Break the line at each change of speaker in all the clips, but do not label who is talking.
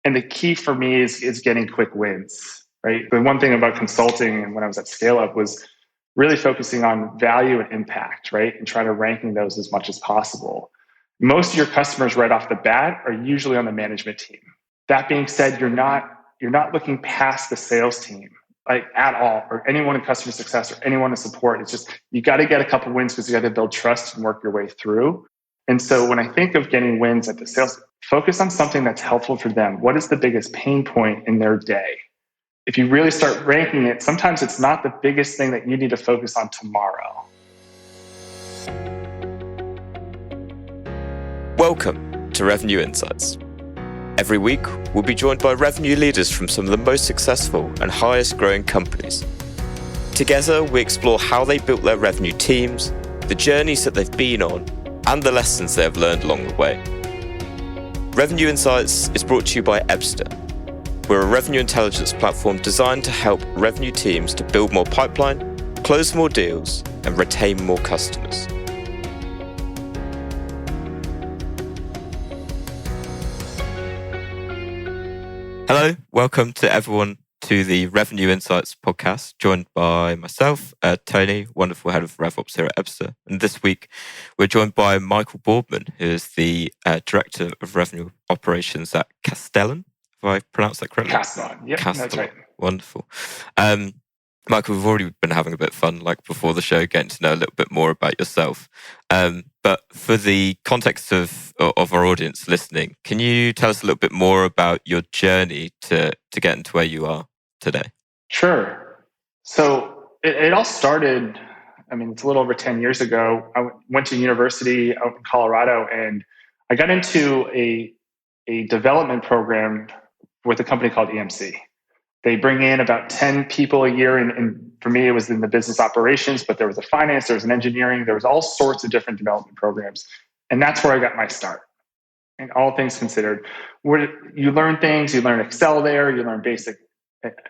And the key for me is getting quick wins, right? The one thing about consulting and when I was at Scale Up was really focusing on value and impact, right? And trying to ranking those as much as possible. Most of your customers right off the bat are usually on the management team. That being said, you're not looking past the sales team like at all, or anyone in customer success or anyone in support. It's just you got to get a couple wins because you got to build trust and work your way through. And so when I think of getting wins at the sales, focus on something that's helpful for them. What is the biggest pain point in their day? If you really start ranking it, sometimes it's not the biggest thing that you need to focus on tomorrow.
Welcome to Revenue Insights. Every week, we'll be joined by revenue leaders from some of the most successful and highest growing companies. Together, we explore how they built their revenue teams, the journeys that they've been on, and the lessons they have learned along the way. Revenue Insights is brought to you by Ebster. We're a revenue intelligence platform designed to help revenue teams to build more pipeline, close more deals, and retain more customers. Hello, welcome to everyone to the Revenue Insights podcast, joined by myself, Tony, wonderful head of RevOps here at Ebster. And this week, we're joined by Michael Boardman, who is the Director of Revenue Operations at Castellan. Have I pronounced that correctly?
Castellan, yep,
Castellan.
That's right.
Wonderful. Michael, we've already been having a bit of fun, like before the show, getting to know a little bit more about yourself. But for the context of our audience listening, can you tell us a little bit more about your journey to get into where you are today?
Sure. So it all started, it's a little over 10 years ago. I went to university out in Colorado, and I got into a development program with a company called EMC. They bring in about 10 people a year. And for me, it was in the business operations, but there was a finance, there was an engineering, there was all sorts of different development programs. And that's where I got my start. And all things considered, you learn things, you learn Excel there, you learn basic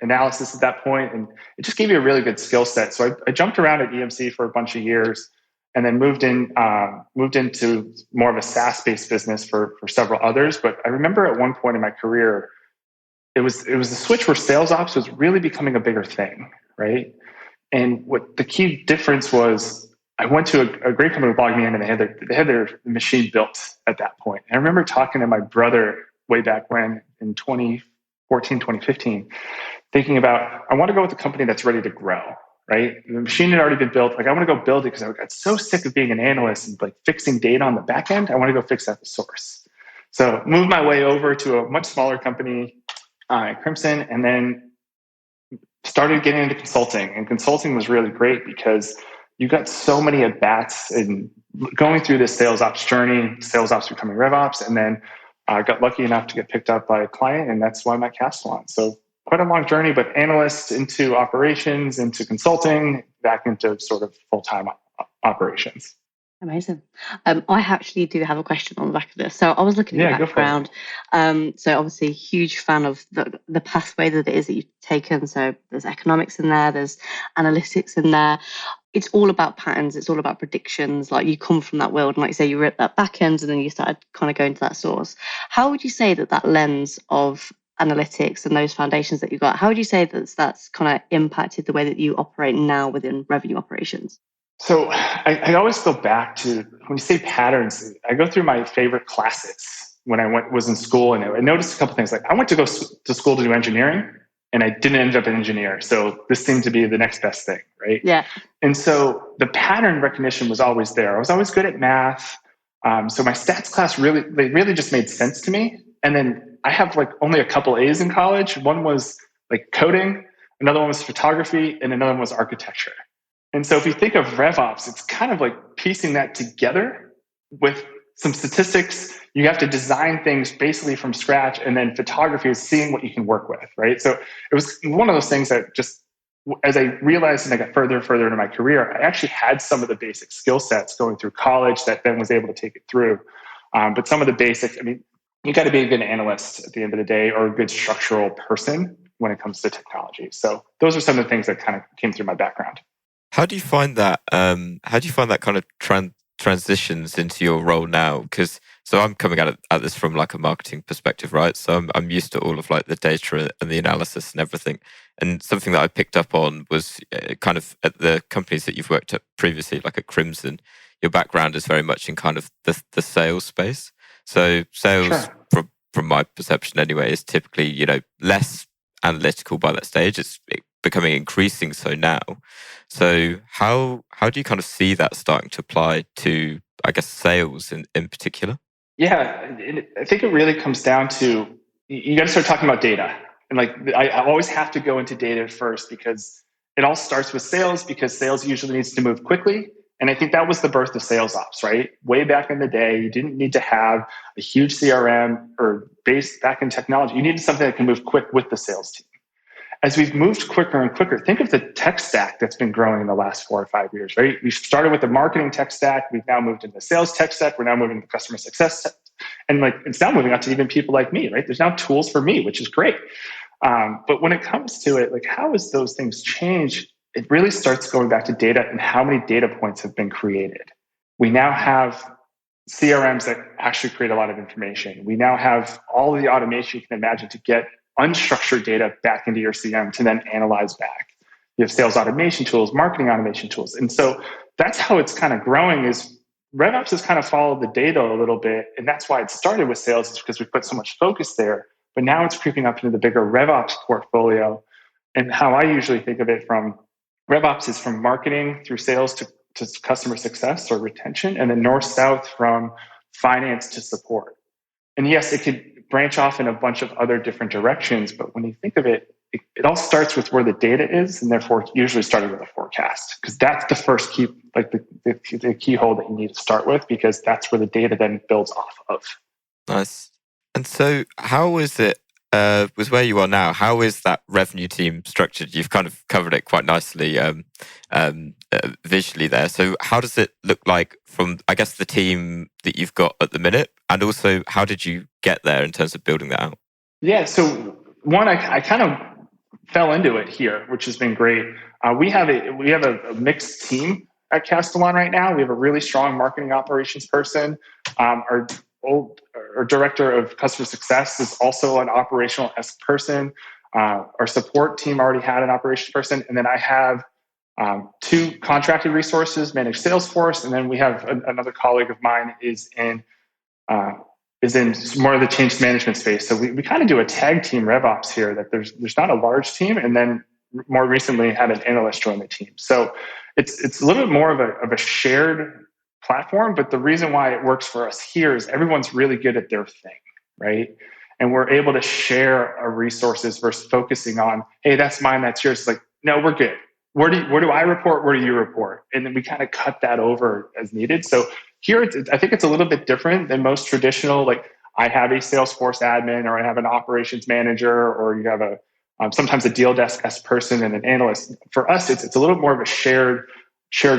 analysis at that point, and it just gave you a really good skill set. So I jumped around at EMC for a bunch of years, and then moved into more of a SaaS-based business for several others. But I remember at one point in my career, it was a switch where sales ops was really becoming a bigger thing, right? And what the key difference was, I went to a great company, Boardman, and they had their machine built at that point. And I remember talking to my brother way back when in 2014, 2015, thinking about, I want to go with a company that's ready to grow, right? The machine had already been built. Like, I want to go build it because I got so sick of being an analyst and like fixing data on the back end. I want to go fix at the source. So moved my way over to a much smaller company, Crimson, and then started getting into consulting. And consulting was really great because you got so many at-bats and going through this sales ops journey, sales ops becoming RevOps, and then I got lucky enough to get picked up by a client, and that's why I'm at Castellan. So quite a long journey, but analyst into operations, into consulting, back into sort of full-time operations.
Amazing. I actually do have a question on the back of this. So I was looking at your background. So obviously huge fan of the pathway that it is that you've taken. So there's economics in there, there's analytics in there. It's all about patterns. It's all about predictions. Like, you come from that world, and like you say, you were at that back end, and then you started kind of going to that source. How would you say that lens of analytics and those foundations that you got, how would you say that's kind of impacted the way that you operate now within revenue operations?
So I always go back to, when you say patterns, I go through my favorite classes when I was in school, and I noticed a couple things. Like, I went to go to school to do engineering, and I didn't end up an engineer. So this seemed to be the next best thing, right?
Yeah.
And so the pattern recognition was always there. I was always good at math. So my stats class really just made sense to me. And then I have like only a couple A's in college. One was like coding, another one was photography, and another one was architecture. And so if you think of RevOps, it's kind of like piecing that together with some statistics. You have to design things basically from scratch, and then photography is seeing what you can work with, right? So it was one of those things that just, as I realized and I got further and further into my career, I actually had some of the basic skill sets going through college that then was able to take it through. But some of the basics, you got to be a good analyst at the end of the day, or a good structural person when it comes to technology. So those are some of the things that kind of came through my background.
How do you find that? How do you find that kind of transitions into your role now? Because so I'm coming at this from like a marketing perspective, right? So I'm used to all of like the data and the analysis and everything. And something that I picked up on was kind of at the companies that you've worked at previously, like at Crimson, your background is very much in kind of the sales space. So sales, from my perception anyway, is typically, less analytical by that stage. It's becoming increasing so now. So how do you kind of see that starting to apply to, I guess, sales in particular?
Yeah, I think it really comes down to, you got to start talking about data. And like, I always have to go into data first because it all starts with sales, because sales usually needs to move quickly. And I think that was the birth of sales ops, right? Way back in the day, you didn't need to have a huge CRM or base back in technology. You needed something that can move quick with the sales team. As we've moved quicker and quicker, think of the tech stack that's been growing in the last 4 or 5 years, right? We started with the marketing tech stack. We've now moved into the sales tech stack. We're now moving to customer success. And like, it's now moving out to even people like me, right? There's now tools for me, which is great. But when it comes to it, like, how has those things changed? It really starts going back to data and how many data points have been created. We now have CRMs that actually create a lot of information. We now have all of the automation you can imagine to get unstructured data back into your CRM to then analyze back. You have sales automation tools, marketing automation tools. And so that's how it's kind of growing. Is RevOps has kind of followed the data a little bit. And that's why it started with sales, is because we put so much focus there. But now it's creeping up into the bigger RevOps portfolio. And how I usually think of it from RevOps is from marketing through sales to customer success or retention, and then north-south from finance to support. And yes, it could branch off in a bunch of other different directions, but when you think of it, it all starts with where the data is, and therefore usually starting with a forecast, because that's the first key, like the keyhole that you need to start with, because that's where the data then builds off of.
Nice. And so how is it, with where you are now, how is that revenue team structured? You've kind of covered it quite nicely visually there. So how does it look like from, I guess, the team that you've got at the minute? And also, how did you get there in terms of building that out?
Yeah, so one, I kind of fell into it here, which has been great. We have a mixed team at Castellan right now. We have a really strong marketing operations person. Our director of customer success is also an operational person. Our support team already had an operations person. And then I have 2 contracted resources, managed Salesforce. And then we have another colleague of mine is in more of the change management space. So we kind of do a tag team RevOps here, that there's not a large team. And then more recently had an analyst join the team. So it's a little bit more of a shared platform, but the reason why it works for us here is everyone's really good at their thing, right? And we're able to share our resources versus focusing on, hey, that's mine, that's yours. It's like, no, we're good. Where do I report? Where do you report? And then we kind of cut that over as needed. So here, I think it's a little bit different than most traditional. Like, I have a Salesforce admin, or I have an operations manager, or you have sometimes a deal desk person and an analyst. For us, it's a little more of a shared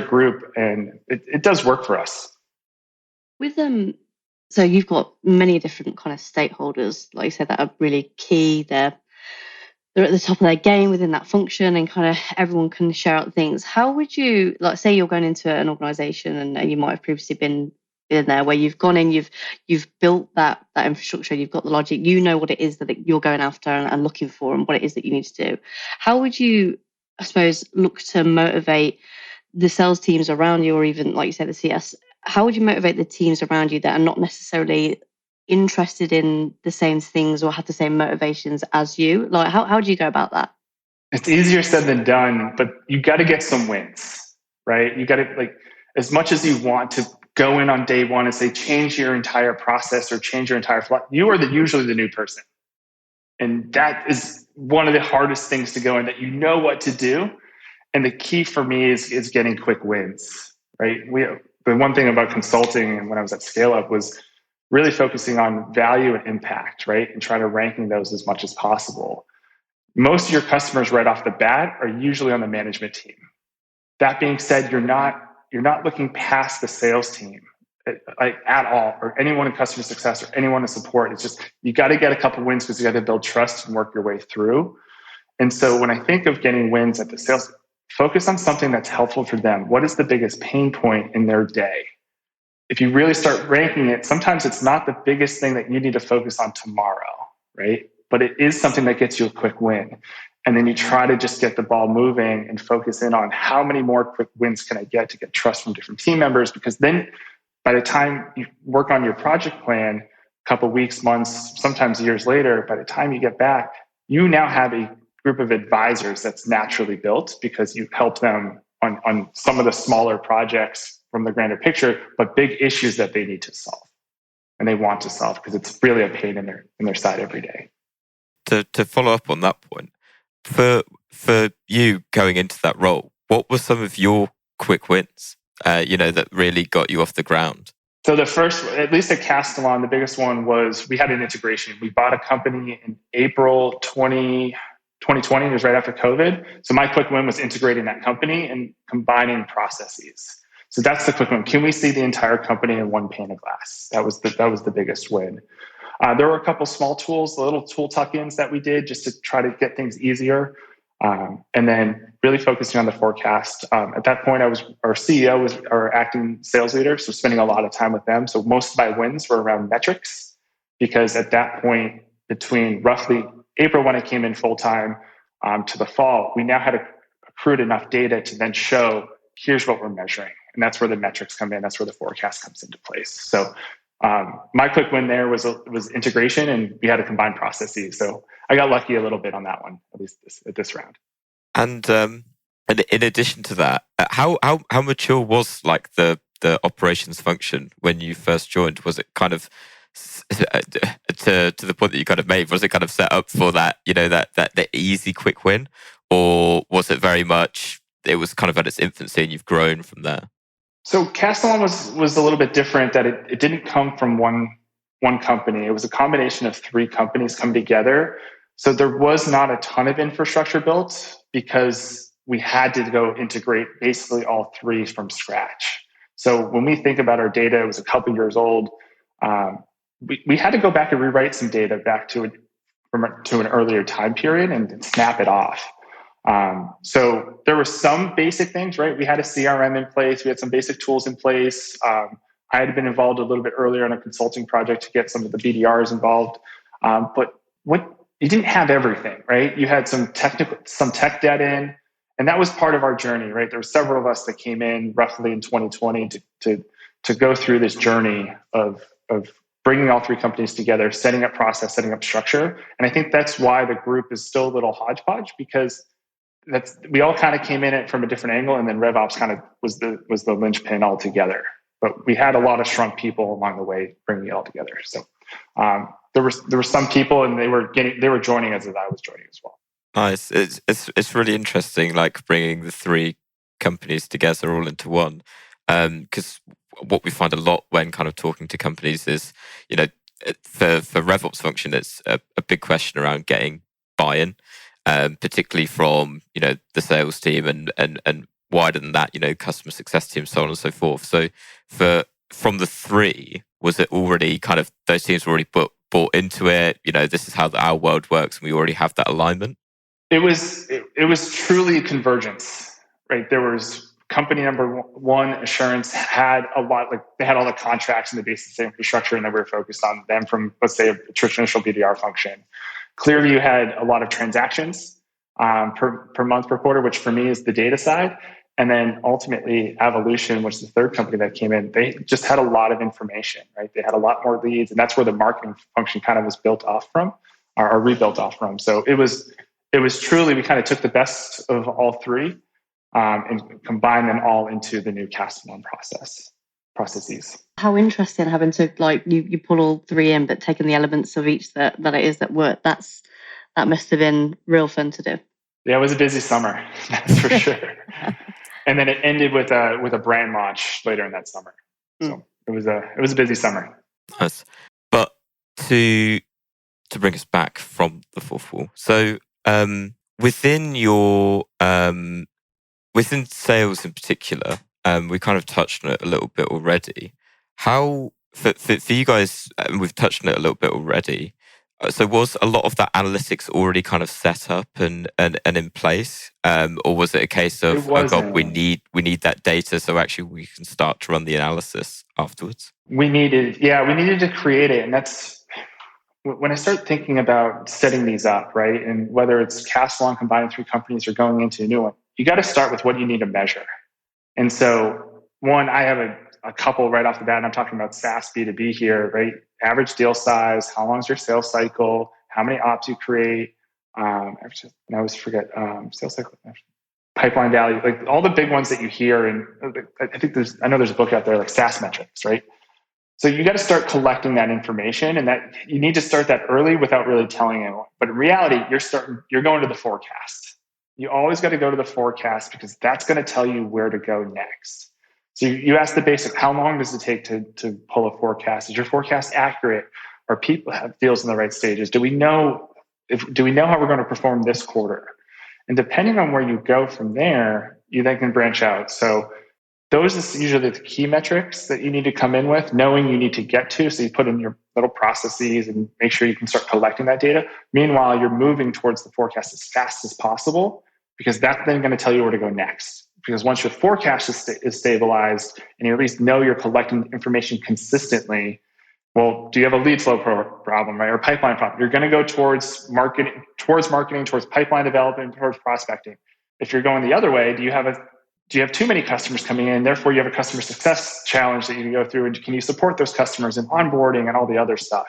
group, and it does work for us.
With so you've got many different kind of stakeholders, like you said, that are really key. They're at the top of their game within that function, and kind of everyone can share out things. How would you, like, say you're going into an organization and you might have previously been in there, where you've gone in, you've built that infrastructure, you've got the logic, you know what it is that you're going after and looking for, and what it is that you need to do. How would you, I suppose, look to motivate the sales teams around you, or even, like you said, the CS? How would you motivate the teams around you that are not necessarily interested in the same things or have the same motivations as you? Like, how do you go about that?
It's easier said than done, but you got to get some wins, right? You got to, like, as much as you want to go in on day one and say, change your entire process or change your entire flow, you are usually the new person. And that is one of the hardest things to go in, that you know what to do. And the key for me is getting quick wins, right? The one thing about consulting, and when I was at Scale Up, was really focusing on value and impact, right? And trying to ranking those as much as possible. Most of your customers right off the bat are usually on the management team. That being said, you're not looking past the sales team at all, or anyone in customer success, or anyone in support. It's just, you got to get a couple wins, because you got to build trust and work your way through. And so when I think of getting wins at the sales, focus on something that's helpful for them. What is the biggest pain point in their day? if you really start ranking it, sometimes it's not the biggest thing that you need to focus on tomorrow, right? But it is something that gets you a quick win. And then you try to just get the ball moving and focus in on how many more quick wins can I get to get trust from different team members, because then by the time you work on your project plan, a couple of weeks, months, sometimes years later, by the time you get back, you now have a group of advisors that's naturally built because you help them on some of the smaller projects from the grander picture, but big issues that they need to solve and they want to solve because it's really a pain in their side every day.
To follow up on that point, for you going into that role, what were some of your quick wins, that really got you off the ground?
So the first, at least at Castellan, the biggest one was we had an integration. We bought a company in April 2020. It was right after COVID. So my quick win was integrating that company and combining processes. So that's the quick win. Can we see the entire company in one pane of glass? That was the biggest win. There were a couple small tools, little tool tuck-ins that we did just to try to get things easier. And then really focusing on the forecast. At that point, our CEO was our acting sales leader, so spending a lot of time with them. So most of my wins were around metrics, because at that point, between roughly April when I came in full-time to the fall, we now had accrued enough data to then show, here's what we're measuring. And that's where the metrics come in. That's where the forecast comes into place. So my quick win there was integration, and we had to combine processes. So I got lucky a little bit on that one, at least at this round.
And in addition to that, how mature was like the operations function when you first joined? Was it kind of to the point that you kind of made? Was it kind of set up for that, that the easy quick win, or was it very much it was kind of at its infancy and you've grown from there?
So Castellan was a little bit different, that it didn't come from one company. It was a combination of 3 companies come together. So there was not a ton of infrastructure built because we had to go integrate basically all 3 from scratch. So when we think about our data, it was a couple years old. We had to go back and rewrite some data back to an earlier time period and snap it off. So there were some basic things, right? We had a CRM in place. We had some basic tools in place. I had been involved a little bit earlier on a consulting project to get some of the BDRs involved. But you didn't have everything, right? You had some tech debt in, and that was part of our journey, right? There were several of us that came in roughly in 2020 to go through this journey of bringing all 3 companies together, setting up process, setting up structure. And I think that's why the group is still a little hodgepodge, because we all kind of came in it from a different angle, and then RevOps kind of was the linchpin altogether. But we had a lot of shrunk people along the way bringing it all together. So there were some people, and they were joining as I was joining as well.
Nice. It's really interesting, like bringing the 3 companies together all into one. Because what we find a lot when kind of talking to companies is, for RevOps function, it's a big question around getting buy-in. Particularly from the sales team and wider than that, customer success team, so on and so forth. So from the 3, was it already kind of those teams were already bought into it? This is how our world works, and we already have that alignment.
It was truly a convergence, right? There was company number 1, Assurance, had a lot, like they had all the contracts and the basic infrastructure, and then we were focused on them from, let's say, a traditional BDR function. Clearview had a lot of transactions per month, per quarter, which for me is the data side. And then ultimately Evolution, which is the 3rd company that came in, they just had a lot of information, right? They had a lot more leads, and that's where the marketing function kind of was built off from, or rebuilt off from. So it was truly, we kind of took the best of all 3 and combined them all into the new Castellan processes.
How interesting having to you pull all 3 in, but taking the elements of each that it is that work. That must have been real fun to do.
Yeah, it was a busy summer, that's for sure. And then it ended with a brand launch later in that summer. So it was a busy summer.
Nice. But to bring us back from the 4th wall, so within your within sales in particular, we kind of touched on it a little bit already. How for you guys, we've touched on it a little bit already. So was a lot of that analytics already kind of set up and in place, or was it a case of, oh God, we need that data, so actually we can start to run the analysis afterwards?
We needed to create it, and that's when I start thinking about setting these up, right? And whether it's Castellan combining 3 companies or going into a new one, you got to start with what you need to measure. And so, one, I have a couple right off the bat, and I'm talking about SaaS B2B here, right? Average deal size, how long is your sales cycle, how many ops you create, I always forget, sales cycle, pipeline value, like all the big ones that you hear. And I know there's a book out there like SaaS metrics, right? So you got to start collecting that information, and that you need to start that early without really telling anyone. But in reality, you're going to the forecast. You always got to go to the forecast because that's going to tell you where to go next. So you ask the basic, how long does it take to pull a forecast? Is your forecast accurate? Are people have deals in the right stages? Do we know how we're going to perform this quarter? And depending on where you go from there, you then can branch out. So those are usually the key metrics that you need to come in with, knowing you need to get to. So you put in your little processes and make sure you can start collecting that data. Meanwhile, you're moving towards the forecast as fast as possible, because that's then going to tell you where to go next. Because once your forecast is stabilized and you at least know you're collecting information consistently, well, do you have a lead flow problem, right? Or pipeline problem? You're going to go towards marketing, towards pipeline development, towards prospecting. If you're going the other way, do you have too many customers coming in? Therefore, you have a customer success challenge that you can go through. And can you support those customers in onboarding and all the other stuff?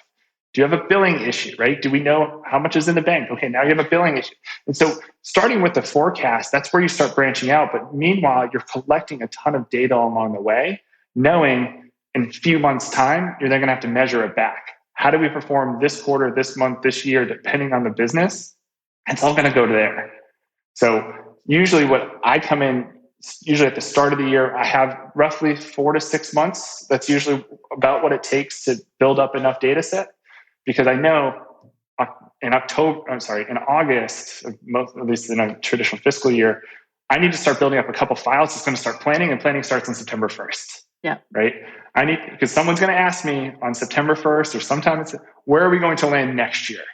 Do you have a billing issue, right? Do we know how much is in the bank? Okay, now you have a billing issue. And so starting with the forecast, that's where you start branching out. But meanwhile, you're collecting a ton of data along the way, knowing in a few months' time, you're then going to have to measure it back. How do we perform this quarter, this month, this year, depending on the business? It's all going to go to there. So usually what I come in, usually at the start of the year, I have roughly 4 to 6 months. That's usually about what it takes to build up enough data set. Because I know in August, at least in a traditional fiscal year, I need to start building up a couple files. It's going to start planning, and planning starts on September 1st.
Yeah.
Right. Because someone's going to ask me on September 1st or sometime, where are we going to land next year?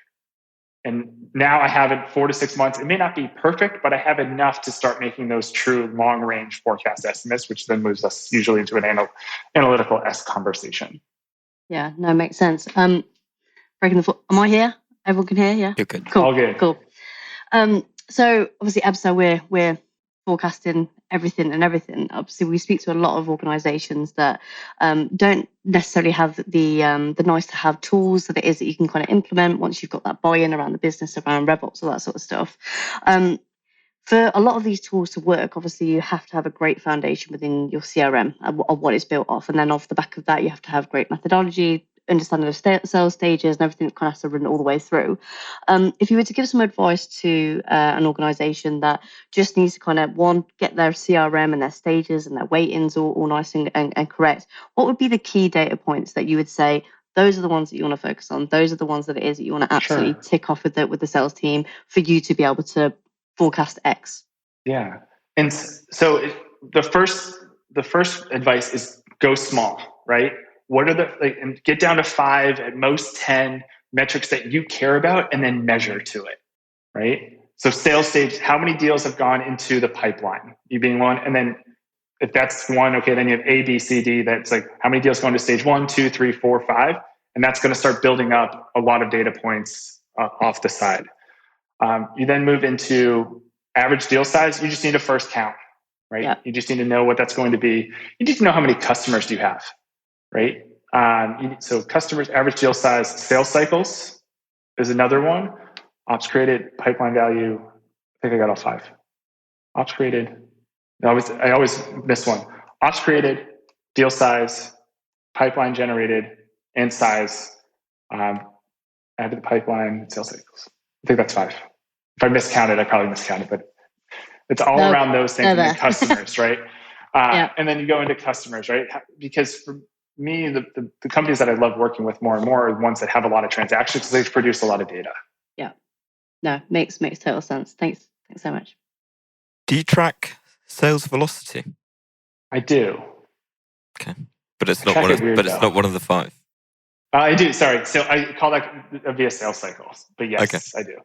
And now I have it 4 to 6 months. It may not be perfect, but I have enough to start making those true long range forecast estimates, which then moves us usually into an analytical conversation.
Yeah, no, makes sense. Breaking the floor. Am I here? Everyone can hear? Yeah.
You're good.
Cool.
All good.
Cool. So obviously, Absa, we're forecasting everything. Obviously, we speak to a lot of organisations that don't necessarily have the nice to have tools that it is that you can kind of implement once you've got that buy-in around the business, around RevOps, all that sort of stuff. For a lot of these tools to work, obviously, you have to have a great foundation within your CRM of what it's built off, and then off the back of that, you have to have great methodology, understanding of sales stages, and everything that kind of has to run all the way through. If you were to give some advice to an organisation that just needs to kind of, one, get their CRM and their stages and their weightings all nice and correct, what would be the key data points that you would say, those are the ones that you want to focus on, those are the ones that it is that you want to absolutely tick off with the sales team for you to be able to forecast X?
Yeah. And so the first advice is go small, right? What are and get down to 5, at most 10 metrics that you care about, and then measure to it, right? So sales stage, how many deals have gone into the pipeline? You being one. And then if that's 1, okay, then you have A, B, C, D. That's like how many deals go into stage 1, 2, 3, 4, 5. And that's going to start building up a lot of data points off the side. You then move into average deal size. You just need a first count, right? Yeah. You just need to know what that's going to be. You need to know how many customers do you have, right? So customers, average deal size, sales cycles is another one. Ops created, pipeline value. I think I got all 5. Ops created. I always miss one. Ops created, deal size, pipeline generated, and size. Add to the pipeline, sales cycles. I think that's 5. If I miscounted, I probably miscounted, but it's all around those things. And then customers, right? Yeah. And then you go into customers, right? Because for me, the companies that I love working with more and more are ones that have a lot of transactions because they produce a lot of data.
Yeah. No, makes total sense. Thanks so much.
Do you track sales velocity?
I do.
Okay. But it's not one of the 5.
I do. Sorry. So I call that via sales cycles, but
Okay.
yes, I do.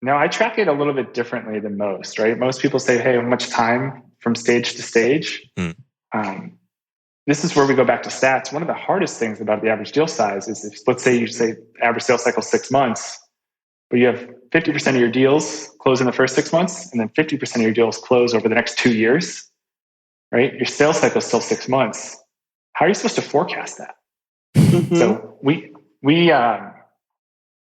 No, I track it a little bit differently than most, right? Most people say, hey, how much time from stage to stage? This is where we go back to stats. One of the hardest things about the average deal size is if, let's say you say average sales cycle 6 months, but you have 50% of your deals close in the first 6 months, and then 50% of your deals close over the next 2 years, right? Your sales cycle is still 6 months. How are you supposed to forecast that? Mm-hmm. So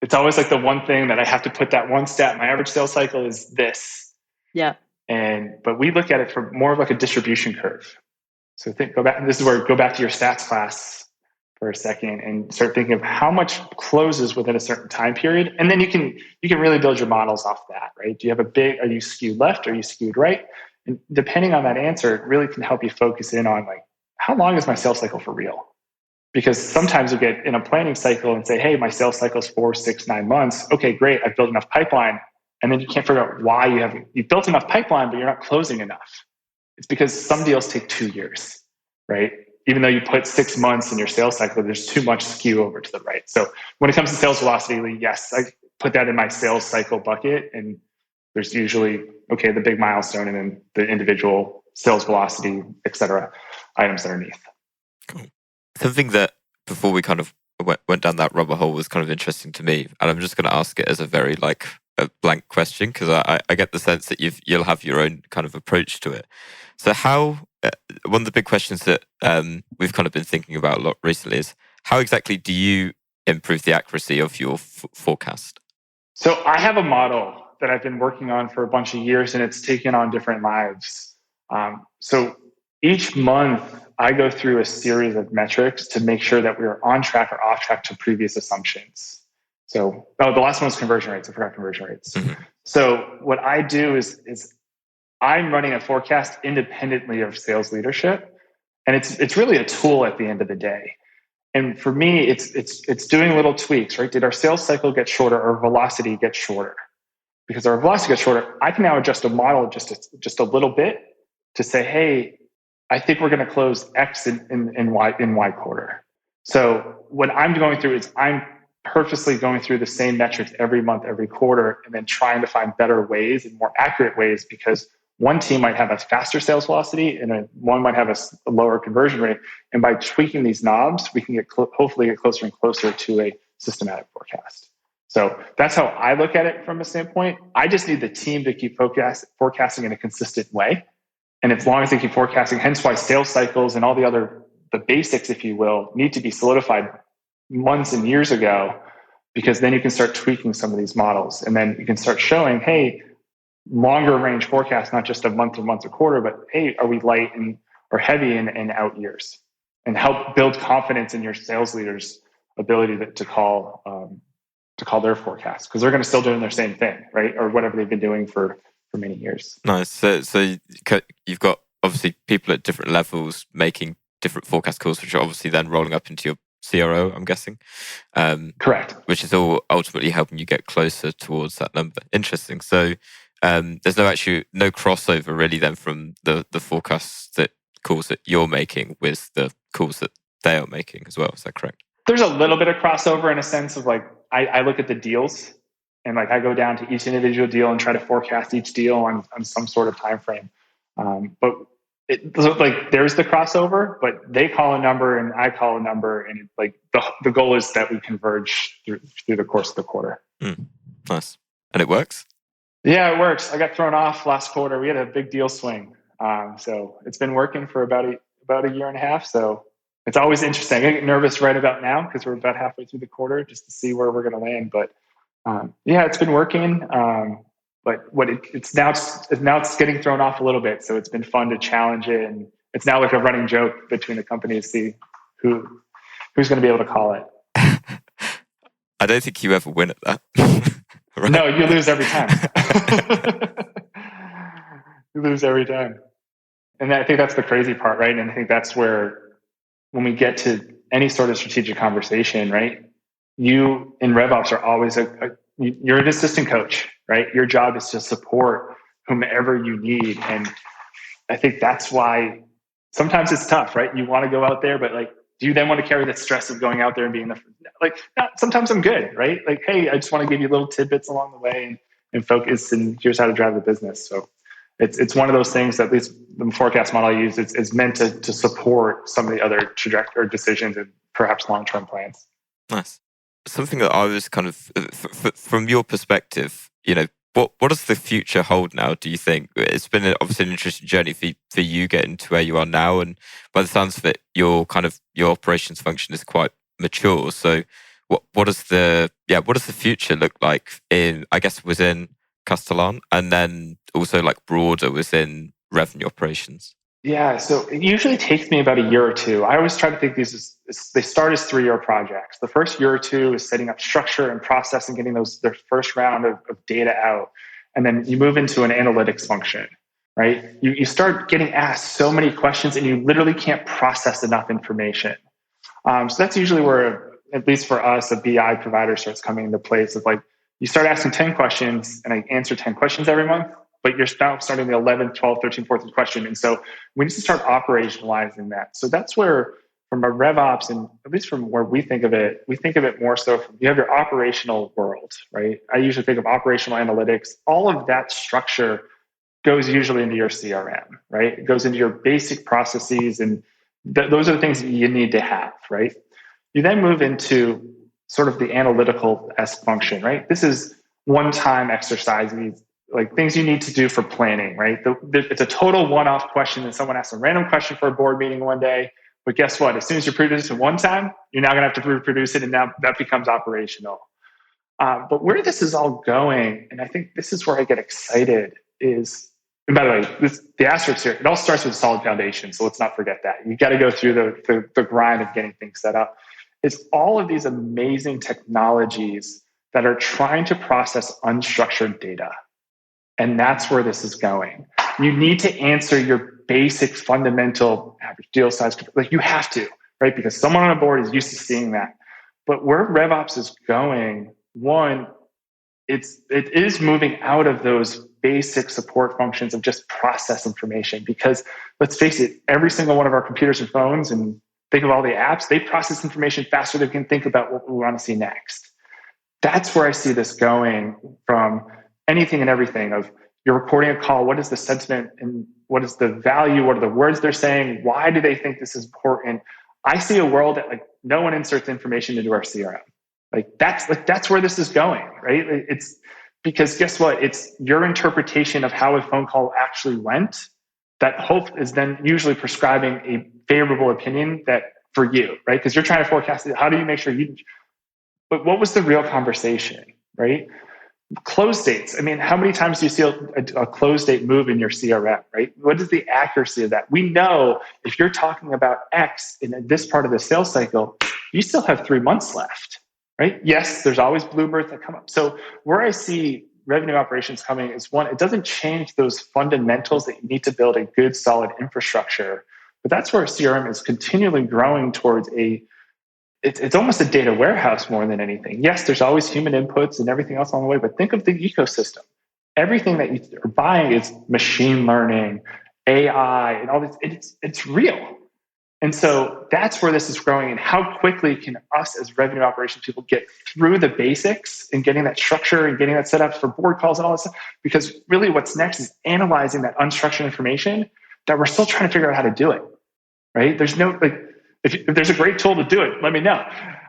it's always like the one thing that I have to put that one stat. My average sales cycle is this.
Yeah.
But we look at it from more of like a distribution curve. So go back. This is where go back to your stats class for a second and start thinking of how much closes within a certain time period, and then you can really build your models off that, right? Do you have are you skewed left? Are you skewed right? And depending on that answer, it really can help you focus in on like how long is my sales cycle for real? Because sometimes you get in a planning cycle and say, hey, my sales cycle is 4, 6, 9 months. Okay, great. I've built enough pipeline. And then you can't figure out why you've built enough pipeline, but you're not closing enough. It's because some deals take 2 years, right? Even though you put 6 months in your sales cycle, there's too much skew over to the right. So when it comes to sales velocity, yes, I put that in my sales cycle bucket. And there's usually, okay, the big milestone and then the individual sales velocity, et cetera, items underneath.
Cool. Something that before we kind of went down that rabbit hole was kind of interesting to me, and I'm just going to ask it as a very a blank question because I get the sense that you'll have your own kind of approach to it. So how one of the big questions that we've kind of been thinking about a lot recently is how exactly do you improve the accuracy of your forecast?
So I have a model that I've been working on for a bunch of years, and it's taken on different lives. So each month I go through a series of metrics to make sure that we're on track or off track to previous assumptions. So, the last one was conversion rates. I forgot conversion rates. Mm-hmm. So what I do is I'm running a forecast independently of sales leadership, and it's really a tool at the end of the day. And for me, it's doing little tweaks, right? Did our sales cycle get shorter or velocity get shorter? Because our velocity gets shorter, I can now adjust a model just a little bit to say, hey, I think we're going to close X in Y quarter. So what I'm going through is I'm purposely going through the same metrics every month, every quarter, and then trying to find better ways and more accurate ways, because one team might have a faster sales velocity and one might have a lower conversion rate. And by tweaking these knobs, we can hopefully get closer and closer to a systematic forecast. So that's how I look at it from a standpoint. I just need the team to keep forecasting in a consistent way. And as long as they keep forecasting, hence why sales cycles and all the basics, if you will, need to be solidified months and years ago, because then you can start tweaking some of these models. And then you can start showing, hey, longer range forecast, not just a month or quarter, but hey, are we light or heavy in out years? And help build confidence in your sales leaders' ability to call their forecast, because they're going to still doing their same thing, right? Or whatever they've been doing for many years.
Nice. So you've got obviously people at different levels making different forecast calls, which are obviously then rolling up into your CRO, I'm guessing.
Correct.
Which is all ultimately helping you get closer towards that number. Interesting. So there's no crossover really then from the forecasts calls that you're making with the calls that they are making as well. Is that correct?
There's a little bit of crossover in a sense of like I look at the deals and like I go down to each individual deal and try to forecast each deal on some sort of time frame. But there's the crossover, but they call a number and I call a number, and the goal is that we converge through the course of the quarter.
Nice. And it works?
Yeah, it works. I got thrown off last quarter. We had a big deal swing. So it's been working for about a year and a half. So it's always interesting. I get nervous right about now because we're about halfway through the quarter just to see where we're going to land. But it's been working. But it's getting thrown off a little bit. So it's been fun to challenge it. And it's now like a running joke between the companies to see who's going to be able to call it.
I don't think you ever win at that.
Right? No, you lose every time. You lose every time. And I think that's the crazy part, right? And I think that's where, when we get to any sort of strategic conversation, right? You in RevOps are always you're an assistant coach, right? Your job is to support whomever you need. And I think that's why sometimes it's tough, right? You want to go out there, but like do you then want to carry the stress of going out there and being sometimes I'm good, right? Like, hey, I just want to give you little tidbits along the way and focus, and here's how to drive the business. So it's one of those things that, at least the forecast model I use, is meant to support some of the other trajectory decisions and perhaps long-term plans.
Nice. Something that I was kind of, from your perspective, what does the future hold now, do you think? It's been obviously an interesting journey for you getting to where you are now. And by the sounds of it, your operations function is quite mature. So what does the future look like within Castellan, and then also like broader within revenue operations?
Yeah, so it usually takes me about a year or two. I always try to think they start as 3-year projects. The first year or two is setting up structure and process and getting their first round of data out. And then you move into an analytics function, right? You start getting asked so many questions and you literally can't process enough information. So that's usually where, at least for us, a BI provider starts coming into place of like, you start asking 10 questions and I answer 10 questions every month, but you're now starting the 11th, 12th, 13th, 14th question. And so we need to start operationalizing that. So that's where, from a RevOps, and at least from where we think of it more so from, you have your operational world, right? I usually think of operational analytics. All of that structure goes usually into your CRM, right? It goes into your basic processes, and those are the things that you need to have, right? You then move into sort of the analytical-esque function, right? This is one-time exercises, like things you need to do for planning, right? It's a total one-off question, and someone asks a random question for a board meeting one day, but guess what? As soon as you produce it one time, you're now going to have to reproduce it, and now that becomes operational. But where this is all going, and I think this is where I get excited, is, and by the way, the asterisk here, it all starts with a solid foundation, so let's not forget that. You got to go through the grind of getting things set up. It's all of these amazing technologies that are trying to process unstructured data. And that's where this is going. You need to answer your basic fundamental average deal size. Like, you have to, right? Because someone on a board is used to seeing that. But where RevOps is going, one, it is moving out of those basic support functions of just process information. Because let's face it, every single one of our computers and phones, and think of all the apps, they process information faster than we can think about what we want to see next. That's where I see this going, from anything and everything of, you're recording a call, what is the sentiment and what is the value, what are the words they're saying, why do they think this is important? I see a world that, like, no one inserts information into our CRM. That's where this is going, right? It's because, guess what? It's your interpretation of how a phone call actually went that hope is then usually prescribing a favorable opinion that for you, right? Because you're trying to forecast it. How do you make sure but what was the real conversation, right? Close dates. I mean, how many times do you see a close date move in your CRM, right? What is the accuracy of that? We know if you're talking about X in this part of the sales cycle, you still have 3 months left, right? Yes, there's always bluebirds that come up. So where I see revenue operations coming is, one, it doesn't change those fundamentals that you need to build a good, solid infrastructure. But that's where CRM is continually growing towards it's almost a data warehouse more than anything. Yes, there's always human inputs and everything else along the way, but think of the ecosystem. Everything that you are buying is machine learning, AI, and all this. It's real. And so that's where this is growing. And how quickly can us as revenue operations people get through the basics and getting that structure and getting that set up for board calls and all that stuff? Because really what's next is analyzing that unstructured information that we're still trying to figure out how to do it, right? There's no, if there's a great tool to do it, let me know.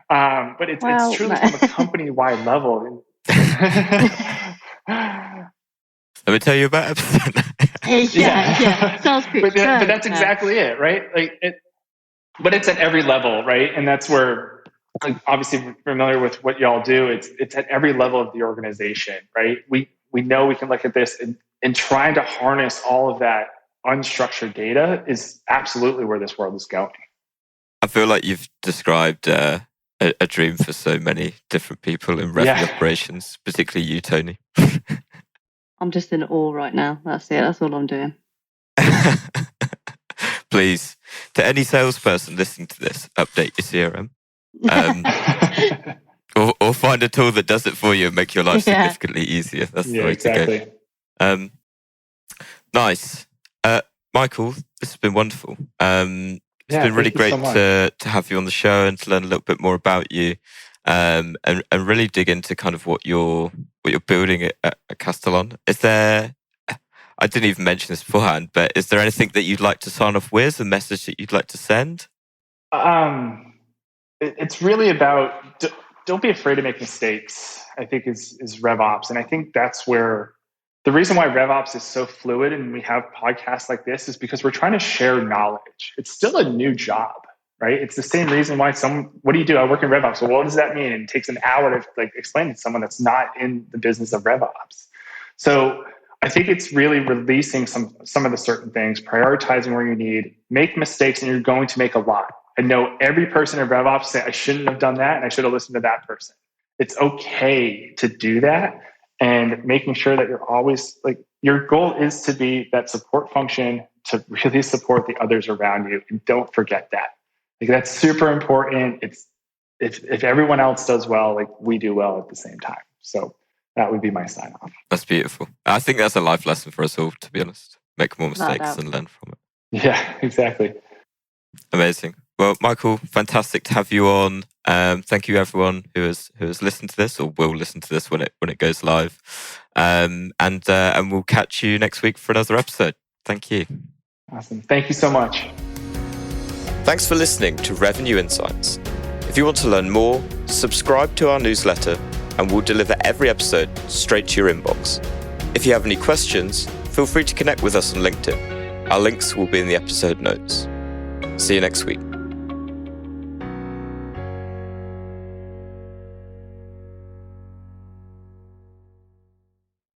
But it's truly from a company-wide level.
Let me tell you about it.
Yeah. Sounds pretty
but that's exactly it, right? But it's at every level, right? And that's where, obviously familiar with what y'all do. It's at every level of the organization, right? We know we can look at this and trying to harness all of that unstructured data is absolutely where this world is going.
I feel like you've described a dream for so many different people in revenue operations, particularly you, Tony.
I'm just in awe right now. That's it. That's all I'm doing.
Please, to any salesperson listening to this, update your CRM. Or find a tool that does it for you and make your life significantly easier. That's the way to go. Nice. Michael, this has been wonderful. It's been really great to have you on the show and to learn a little bit more about you, and really dig into kind of what you're building at Castellan. Is there? I didn't even mention this beforehand, but is there anything that you'd like to sign off with? A message that you'd like to send?
It's really about don't be afraid to make mistakes, I think is RevOps. And I think that's where the reason why RevOps is so fluid and we have podcasts like this is because we're trying to share knowledge. It's still a new job, right? It's the same reason why what do you do? I work in RevOps. Well, what does that mean? And it takes an hour to explain to someone that's not in the business of RevOps. So I think it's really releasing some of the certain things, prioritizing where you need, make mistakes, and you're going to make a lot. I know every person in RevOps say, I shouldn't have done that, and I should have listened to that person. It's okay to do that, and making sure that you're always your goal is to be that support function to really support the others around you, and don't forget that. That's super important. It's if everyone else does well, we do well at the same time. So that would be my sign off.
That's beautiful. I think that's a life lesson for us all, to be honest. Make more mistakes and learn from it.
Yeah, exactly.
Amazing. Well, Michael, fantastic to have you on. Thank you, everyone who has listened to this or will listen to this when it goes live. And we'll catch you next week for another episode. Thank you.
Awesome. Thank you so much.
Thanks for listening to Revenue Insights. If you want to learn more, subscribe to our newsletter, and we'll deliver every episode straight to your inbox. If you have any questions, feel free to connect with us on LinkedIn. Our links will be in the episode notes. See you next week.